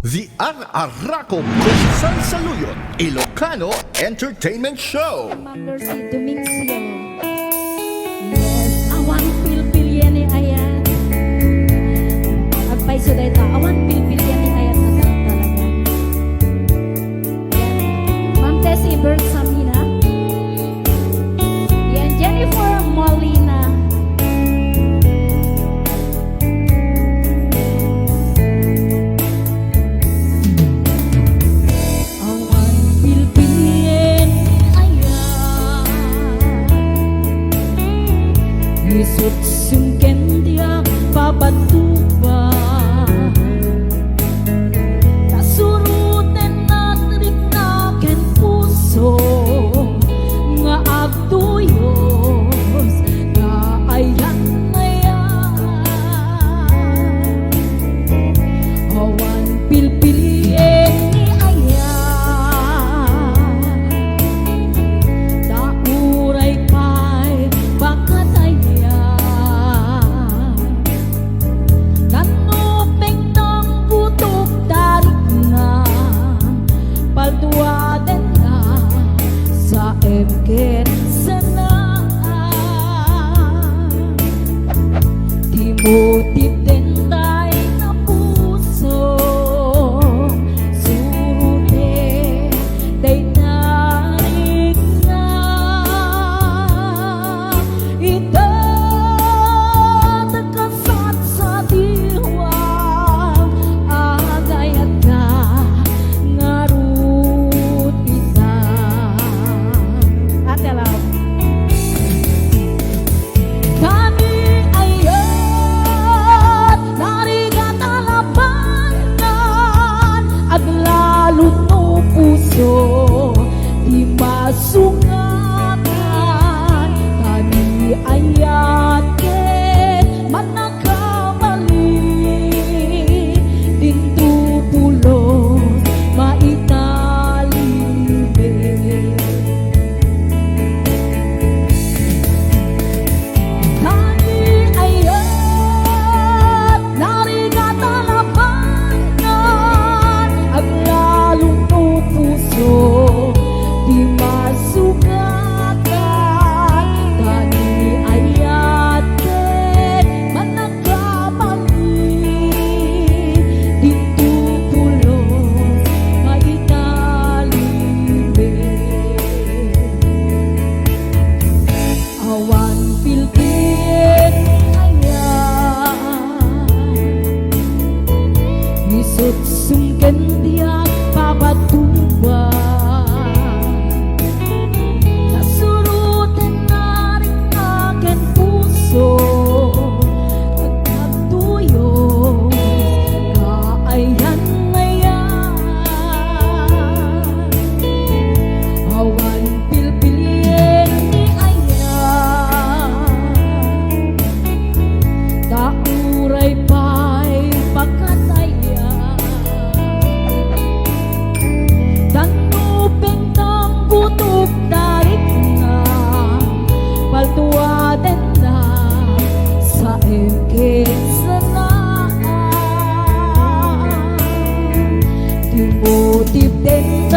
The Ar-Arako Kung Saluyot Ilocano Entertainment Show. Commander si Domincio. Yes, awan pilpil yan ni ayat. Agpay so dahil awan pilpil yan ni ayat na talaga. Ma'am Tessie Berg Samina. Yan, Jennifer Molina. Awan pilpil yan ni ayat. Isut sungken dia babatuba. Kasuruten na tripnaken puso nga agtuyos nga ayan na yan. Awan pilpilien ni ayan. Dauray kay bakataya. Nanupeng ng butok darik na paltuwaden na sa emken sana. Timotip din tayo na puso surute day tarik na itatagkasat sa diwa agayat ka ngarut kita. Ate Lau. Kami ayat narigat alabanan aglalun no puso di masungatan. Kami ayat ket manakamali dintu pulos maitalibe. Kami ayat narigat alabanan aglalong no puso di masugatan. Kami ayat ket managkamali dito pulos maitalibe. Awan pilpil ayan. Isut sungken dia babatuba. Kasuruten na rin aking puso agkatuyos kaayan ngayon. Awan pilpilin ni ayan. Dauray pa'y pagkataya. Tanupeng ng butok darik na paltuwaden na sa emken sana. Timotip din